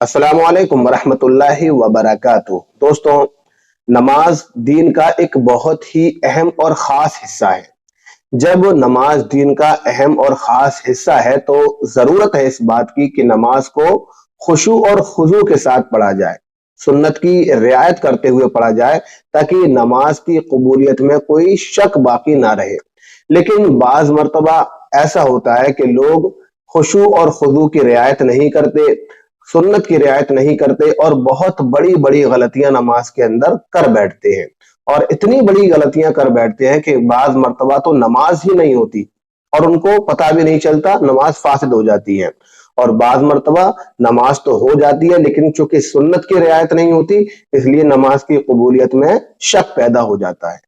السلام علیکم ورحمۃ اللہ وبرکاتہ۔ دوستوں، نماز دین کا ایک بہت ہی اہم اور خاص حصہ ہے۔ جب نماز دین کا اہم اور خاص حصہ ہے تو ضرورت ہے اس بات کی کہ نماز کو خشوع اور خضوع کے ساتھ پڑھا جائے، سنت کی رعایت کرتے ہوئے پڑھا جائے تاکہ نماز کی قبولیت میں کوئی شک باقی نہ رہے۔ لیکن بعض مرتبہ ایسا ہوتا ہے کہ لوگ خشوع اور خضوع کی رعایت نہیں کرتے، سنت کی رعایت نہیں کرتے اور بہت بڑی بڑی غلطیاں نماز کے اندر کر بیٹھتے ہیں، اور اتنی بڑی غلطیاں کر بیٹھتے ہیں کہ بعض مرتبہ تو نماز ہی نہیں ہوتی اور ان کو پتہ بھی نہیں چلتا، نماز فاسد ہو جاتی ہے۔ اور بعض مرتبہ نماز تو ہو جاتی ہے لیکن چونکہ سنت کی رعایت نہیں ہوتی اس لیے نماز کی قبولیت میں شک پیدا ہو جاتا ہے۔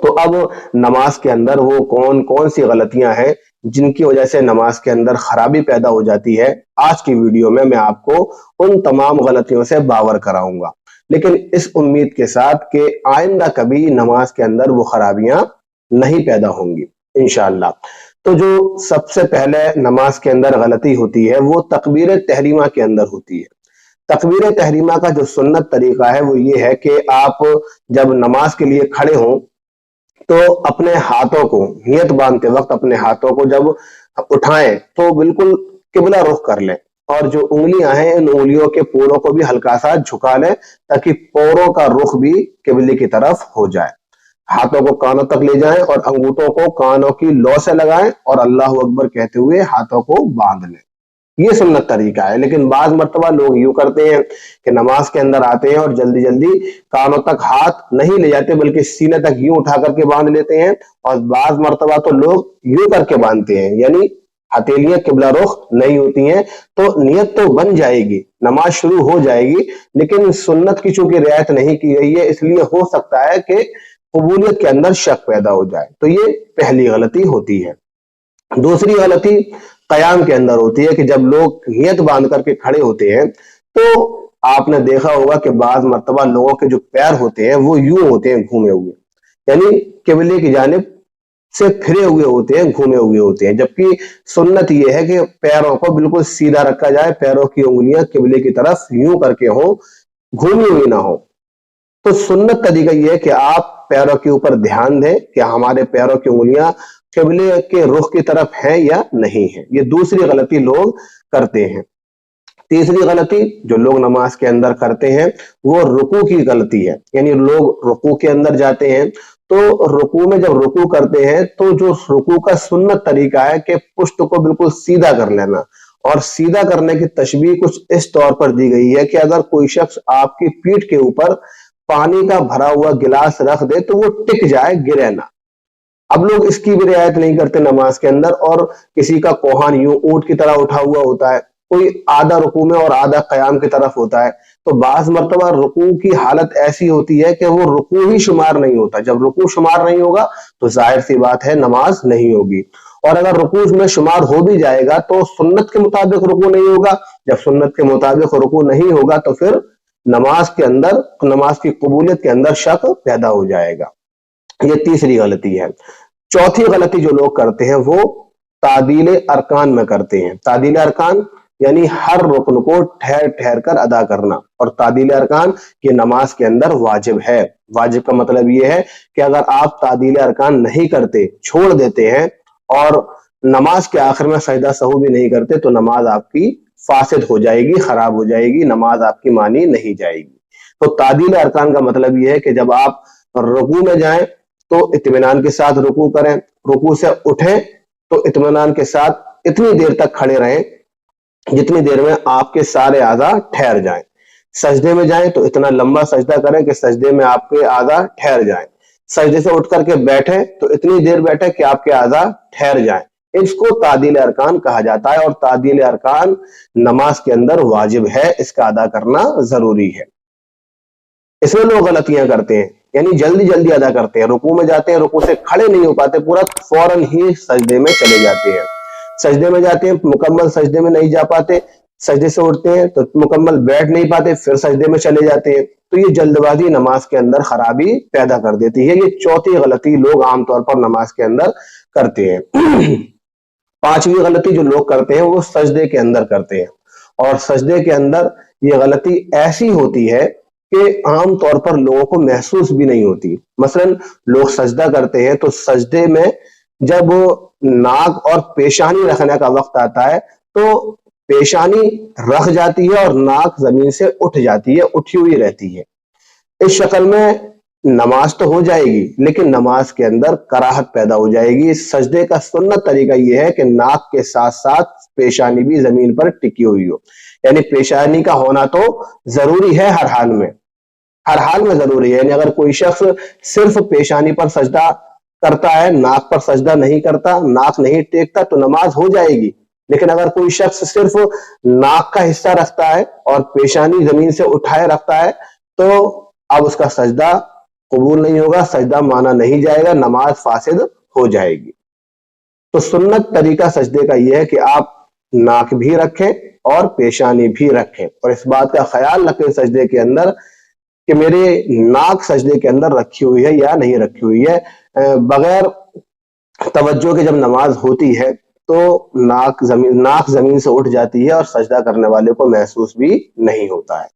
تو اب نماز کے اندر وہ کون کون سی غلطیاں ہیں جن کی وجہ سے نماز کے اندر خرابی پیدا ہو جاتی ہے، آج کی ویڈیو میں آپ کو ان تمام غلطیوں سے باور کراؤں گا، لیکن اس امید کے ساتھ کہ آئندہ کبھی نماز کے اندر وہ خرابیاں نہیں پیدا ہوں گی انشاءاللہ۔ تو جو سب سے پہلے نماز کے اندر غلطی ہوتی ہے وہ تکبیر تحریمہ کے اندر ہوتی ہے۔ تکبیر تحریمہ کا جو سنت طریقہ ہے وہ یہ ہے کہ آپ جب نماز کے لیے کھڑے ہوں تو اپنے ہاتھوں کو نیت باندھتے وقت اپنے ہاتھوں کو جب اٹھائیں تو بالکل قبلہ رخ کر لیں، اور جو انگلیاں ہیں ان انگلیوں کے پوروں کو بھی ہلکا سا جھکا لیں تاکہ پوروں کا رخ بھی قبلے کی طرف ہو جائے۔ ہاتھوں کو کانوں تک لے جائیں اور انگوٹھوں کو کانوں کی لو سے لگائیں اور اللہ اکبر کہتے ہوئے ہاتھوں کو باندھ لیں۔ یہ سنت طریقہ ہے، لیکن بعض مرتبہ لوگ یوں کرتے ہیں کہ نماز کے اندر آتے ہیں اور جلدی جلدی کانوں تک ہاتھ نہیں لے جاتے بلکہ سینے تک یوں اٹھا کر کے باندھ لیتے ہیں، اور بعض مرتبہ تو لوگ یوں کر کے باندھتے ہیں، یعنی ہتھیلیاں قبلہ رخ نہیں ہوتی ہیں۔ تو نیت تو بن جائے گی، نماز شروع ہو جائے گی، لیکن سنت کی چونکہ رعایت نہیں کی گئی ہے اس لیے ہو سکتا ہے کہ قبولیت کے اندر شک پیدا ہو جائے۔ تو یہ پہلی غلطی ہوتی ہے۔ دوسری غلطی قیام کے اندر ہوتی ہے کہ جب لوگ نیت باندھ کر کے کھڑے ہوتے ہیں تو آپ نے دیکھا ہوگا کہ بعض مرتبہ لوگوں کے جو پیر ہوتے ہیں وہ یوں ہوتے ہیں گھومے ہوئے، یعنی قبلے کی جانب سے پھرے ہوئے ہوتے ہیں، گھومے ہوئے ہوتے ہیں، جبکہ سنت یہ ہے کہ پیروں کو بالکل سیدھا رکھا جائے، پیروں کی انگلیاں قبلے کی طرف یوں کر کے ہوں، گھومی ہوئی نہ ہو۔ تو سنت طریقہ یہ ہے کہ آپ پیروں کے اوپر دھیان دیں کہ ہمارے پیروں کی انگلیاں قبلے کے رخ کی طرف ہیں یا نہیں ہیں۔ یہ دوسری غلطی لوگ کرتے ہیں۔ تیسری غلطی جو لوگ نماز کے اندر کرتے ہیں وہ رکوع کی غلطی ہے، یعنی لوگ رکوع کے اندر جاتے ہیں تو رکوع میں جب رکوع کرتے ہیں تو جو رکوع کا سنت طریقہ ہے کہ پشت کو بالکل سیدھا کر لینا، اور سیدھا کرنے کی تشبیہ کچھ اس طور پر دی گئی ہے کہ اگر کوئی شخص آپ کی پیٹھ کے اوپر پانی کا بھرا ہوا گلاس رکھ دے تو وہ ٹک جائے، گرے نہ۔ اب لوگ اس کی بھی رعایت نہیں کرتے نماز کے اندر، اور کسی کا کوہان یوں اونٹ کی طرح اٹھا ہوا ہوتا ہے، کوئی آدھا رکوع میں اور آدھا قیام کی طرف ہوتا ہے۔ تو بعض مرتبہ رکوع کی حالت ایسی ہوتی ہے کہ وہ رکوع ہی شمار نہیں ہوتا۔ جب رکوع شمار نہیں ہوگا تو ظاہر سی بات ہے نماز نہیں ہوگی، اور اگر رکوع میں شمار ہو بھی جائے گا تو سنت کے مطابق رکوع نہیں ہوگا۔ جب سنت کے مطابق رکوع نہیں ہوگا تو پھر نماز کے اندر، نماز کی قبولیت کے اندر شک پیدا ہو جائے گا۔ یہ تیسری غلطی ہے۔ چوتھی غلطی جو لوگ کرتے ہیں وہ تعدیل ارکان میں کرتے ہیں۔ تعدیل ارکان یعنی ہر رکن کو ٹھہر ٹھہر کر ادا کرنا، اور تعدیل ارکان یہ نماز کے اندر واجب ہے۔ واجب کا مطلب یہ ہے کہ اگر آپ تعدیل ارکان نہیں کرتے، چھوڑ دیتے ہیں اور نماز کے آخر میں سجدہ سہو بھی نہیں کرتے تو نماز آپ کی فاسد ہو جائے گی، خراب ہو جائے گی، نماز آپ کی مانی نہیں جائے گی۔ تو تعدیل ارکان کا مطلب یہ ہے کہ جب آپ رکوع میں جائیں تو اطمینان کے ساتھ رکوع کریں، رکوع سے اٹھیں تو اطمینان کے ساتھ اتنی دیر تک کھڑے رہیں جتنی دیر میں آپ کے سارے اعضاء ٹھہر جائیں۔ سجدے میں جائیں تو اتنا لمبا سجدہ کریں کہ سجدے میں آپ کے اعضاء ٹھہر جائیں۔ سجدے سے اٹھ کر کے بیٹھیں تو اتنی دیر بیٹھیں کہ آپ کے اعضاء ٹھہر جائیں۔ اس کو تعدیل ارکان کہا جاتا ہے، اور تعدیل ارکان نماز کے اندر واجب ہے، اس کا ادا کرنا ضروری ہے۔ اس میں لوگ غلطیاں کرتے ہیں، یعنی جلدی جلدی ادا کرتے ہیں، رکوع میں جاتے ہیں، رکوع سے کھڑے نہیں ہو پاتے، پورا فوراً ہی سجدے میں چلے جاتے ہیں۔ سجدے میں جاتے ہیں، مکمل سجدے میں نہیں جا پاتے، سجدے سے اٹھتے ہیں تو مکمل بیٹھ نہیں پاتے، پھر سجدے میں چلے جاتے ہیں۔ تو یہ جلد بازی نماز کے اندر خرابی پیدا کر دیتی ہے۔ یہ چوتھی غلطی لوگ عام طور پر نماز کے اندر کرتے ہیں۔ پانچویں غلطی جو لوگ کرتے ہیں وہ سجدے کے اندر کرتے ہیں۔ اور سجدے کے اندر یہ غلطی ایسی ہوتی ہے کہ عام طور پر لوگوں کو محسوس بھی نہیں ہوتی. مثلا لوگ سجدہ کرتے ہیں تو سجدے میں جب ناک اور پیشانی رکھنے کا وقت آتا ہے تو پیشانی رکھ جاتی ہے اور ناک زمین سے اٹھ جاتی ہے، اٹھی ہوئی رہتی ہے. اس شکل میں نماز تو ہو جائے گی لیکن نماز کے اندر کراہت پیدا ہو جائے گی. سجدے کا سنت طریقہ یہ ہے کہ ناک کے ساتھ ساتھ پیشانی بھی زمین پر ٹکی ہوئی ہو، یعنی پیشانی کا ہونا تو ضروری ہے ہر حال میں، ہر حال میں ضروری ہے. یعنی اگر کوئی شخص صرف پیشانی پر سجدہ کرتا ہے، ناک پر سجدہ نہیں کرتا، ناک نہیں ٹیکتا تو نماز ہو جائے گی. لیکن اگر کوئی شخص صرف ناک کا حصہ رکھتا ہے اور پیشانی زمین سے اٹھائے رکھتا ہے تو اب اس کا سجدہ قبول نہیں ہوگا، سجدہ مانا نہیں جائے گا، نماز فاسد ہو جائے گی. تو سنت طریقہ سجدے کا یہ ہے کہ آپ ناک بھی رکھیں اور پیشانی بھی رکھیں، اور اس بات کا خیال رکھیں سجدے کے اندر کہ میرے ناک سجدے کے اندر رکھی ہوئی ہے یا نہیں رکھی ہوئی ہے. بغیر توجہ کے جب نماز ہوتی ہے تو ناک زمین سے اٹھ جاتی ہے اور سجدہ کرنے والے کو محسوس بھی نہیں ہوتا ہے.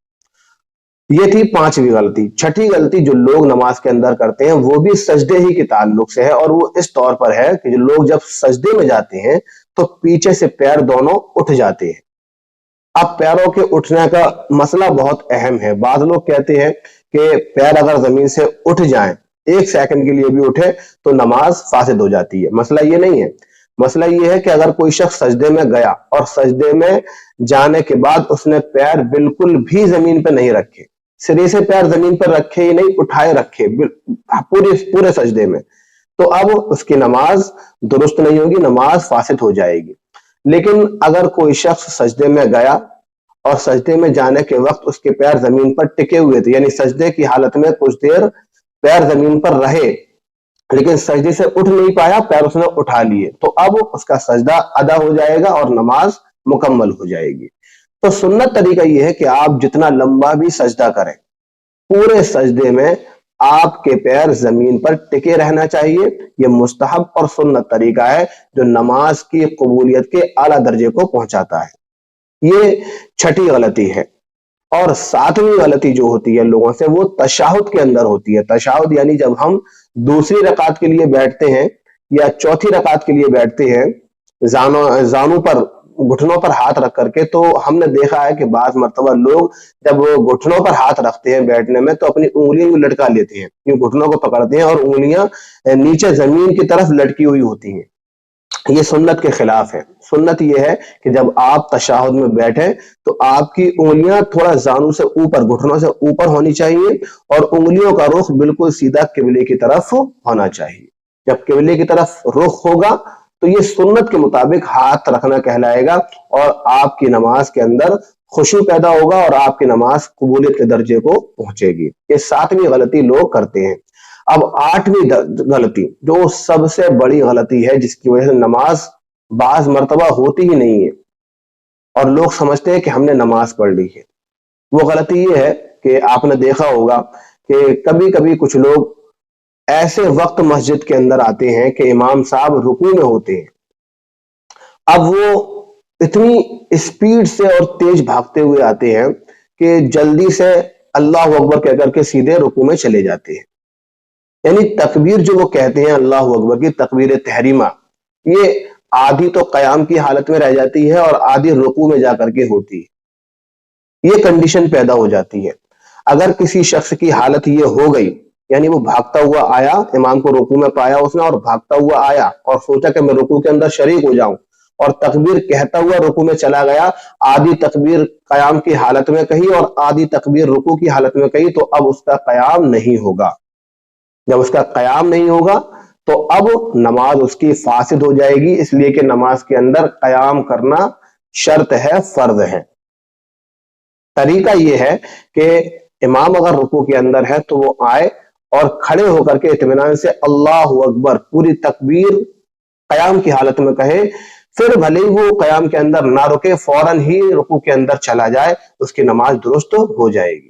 یہ تھی پانچویں غلطی. چھٹی غلطی جو لوگ نماز کے اندر کرتے ہیں وہ بھی سجدے ہی کے تعلق سے ہے، اور وہ اس طور پر ہے کہ جو لوگ جب سجدے میں جاتے ہیں تو پیچھے سے پیر دونوں اٹھ جاتے ہیں. اب پیروں کے اٹھنے کا مسئلہ بہت اہم ہے. بعض لوگ کہتے ہیں کہ پیر اگر زمین سے اٹھ جائیں، ایک سیکنڈ کے لیے بھی اٹھے تو نماز فاسد ہو جاتی ہے. مسئلہ یہ نہیں ہے. مسئلہ یہ ہے کہ اگر کوئی شخص سجدے میں گیا اور سجدے میں جانے کے بعد اس نے پیر بالکل بھی زمین پہ نہیں رکھے، سرے سے پیر زمین پر رکھے ہی نہیں، اٹھائے رکھے پورے سجدے میں، تو اب اس کی نماز درست نہیں ہوگی، نماز فاسد ہو جائے گی. لیکن اگر کوئی شخص سجدے میں گیا اور سجدے میں جانے کے وقت اس کے پیر زمین پر ٹکے ہوئے تھے، یعنی سجدے کی حالت میں کچھ دیر پیر زمین پر رہے لیکن سجدے سے اٹھ نہیں پایا، پیر اس نے اٹھا لیے، تو اب اس کا سجدہ ادا ہو جائے گا اور نماز مکمل ہو جائے گی. تو سنت طریقہ یہ ہے کہ آپ جتنا لمبا بھی سجدہ کریں، پورے سجدے میں آپ کے پیر زمین پر ٹکے رہنا چاہیے. یہ مستحب اور سنت طریقہ ہے جو نماز کی قبولیت کے اعلیٰ درجے کو پہنچاتا ہے. یہ چھٹی غلطی ہے. اور ساتویں غلطی جو ہوتی ہے لوگوں سے وہ تشہد کے اندر ہوتی ہے. تشہد یعنی جب ہم دوسری رکعت کے لیے بیٹھتے ہیں یا چوتھی رکعت کے لیے بیٹھتے ہیں، زانوں پر، گھٹنوں پر ہاتھ رکھ کر کے، تو ہم نے دیکھا ہے کہ بعض مرتبہ لوگ جب گھٹنوں پر ہاتھ رکھتے ہیں بیٹھنے میں تو اپنی انگلیاں بھی لٹکا لیتے ہیں، یوں گھٹنوں کو پکڑتے ہیں اور انگلیاں نیچے زمین کی طرف لٹکی ہوئی ہوتی ہیں. یہ سنت کے خلاف ہے. سنت یہ ہے کہ جب آپ تشہد میں بیٹھیں تو آپ کی انگلیاں تھوڑا زانوں سے اوپر، گھٹنوں سے اوپر ہونی چاہیے اور انگلیوں کا رخ بالکل سیدھا قبلے کی طرف ہونا چاہیے. جب قبلے کی طرف رخ ہوگا تو یہ سنت کے مطابق ہاتھ رکھنا کہلائے گا اور آپ کی نماز کے اندر خشوع پیدا ہوگا اور آپ کی نماز قبولیت کے درجے کو پہنچے گی. یہ ساتویں غلطی لوگ کرتے ہیں. اب آٹھویں غلطی جو سب سے بڑی غلطی ہے جس کی وجہ سے نماز بعض مرتبہ ہوتی ہی نہیں ہے اور لوگ سمجھتے ہیں کہ ہم نے نماز پڑھ لی ہے. وہ غلطی یہ ہے کہ آپ نے دیکھا ہوگا کہ کبھی کبھی کچھ لوگ ایسے وقت مسجد کے اندر آتے ہیں کہ امام صاحب رکوع میں ہوتے ہیں. اب وہ اتنی اسپیڈ سے اور تیز بھاگتے ہوئے آتے ہیں کہ جلدی سے اللہ اکبر کہہ کر کے سیدھے رکوع میں چلے جاتے ہیں. یعنی تکبیر جو وہ کہتے ہیں اللہ اکبر کی تکبیر تحریمہ، یہ آدھی تو قیام کی حالت میں رہ جاتی ہے اور آدھی رکوع میں جا کر کے ہوتی ہے. یہ کنڈیشن پیدا ہو جاتی ہے. اگر کسی شخص کی حالت یہ ہو گئی، یعنی وہ بھاگتا ہوا آیا، امام کو رکوع میں پایا اس نے اور بھاگتا ہوا آیا اور سوچا کہ میں رکوع کے اندر شریک ہو جاؤں اور تکبیر کہتا ہوا رکوع میں چلا گیا، آدھی تکبیر قیام کی حالت میں کہی اور آدھی تکبیر رکوع کی حالت میں کہی، تو اب اس کا قیام نہیں ہوگا. جب اس کا قیام نہیں ہوگا تو اب نماز اس کی فاسد ہو جائے گی، اس لیے کہ نماز کے اندر قیام کرنا شرط ہے، فرض ہے. طریقہ یہ ہے کہ امام اگر رکوع کے اندر ہے تو وہ آئے اور کھڑے ہو کر کے اطمینان سے اللہ اکبر پوری تکبیر قیام کی حالت میں کہے، پھر بھلے ہی وہ قیام کے اندر نہ رکے، فوراً ہی رکوع کے اندر چلا جائے، اس کی نماز درست ہو جائے گی.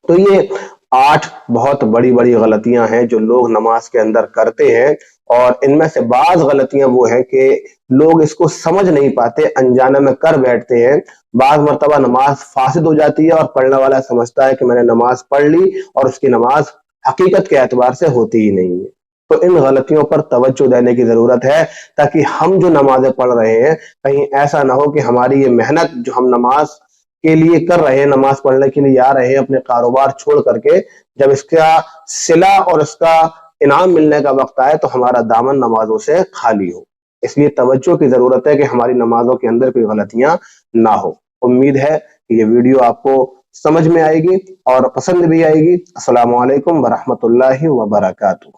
تو یہ 8 بہت بڑی بڑی غلطیاں ہیں جو لوگ نماز کے اندر کرتے ہیں، اور ان میں سے بعض غلطیاں وہ ہیں کہ لوگ اس کو سمجھ نہیں پاتے، انجانے میں کر بیٹھتے ہیں۔ بعض مرتبہ نماز فاسد ہو جاتی ہے اور پڑھنے والا سمجھتا ہے کہ میں نے نماز پڑھ لی، اور اس کی نماز حقیقت کے اعتبار سے ہوتی ہی نہیں ہے۔ تو ان غلطیوں پر توجہ دینے کی ضرورت ہے، تاکہ ہم جو نمازیں پڑھ رہے ہیں کہیں ایسا نہ ہو کہ ہماری یہ محنت جو ہم نماز کے لیے کر رہے ہیں، نماز پڑھنے کے لیے آ رہے ہیں اپنے کاروبار چھوڑ کر کے، جب اس کا صلہ اور اس کا انعام ملنے کا وقت آئے تو ہمارا دامن نمازوں سے خالی ہو۔ اس لیے توجہ کی ضرورت ہے کہ ہماری نمازوں کے اندر کوئی غلطیاں نہ ہو۔ امید ہے کہ یہ ویڈیو آپ کو سمجھ میں آئے گی اور پسند بھی آئے گی۔ السلام علیکم ورحمۃ اللہ وبرکاتہ۔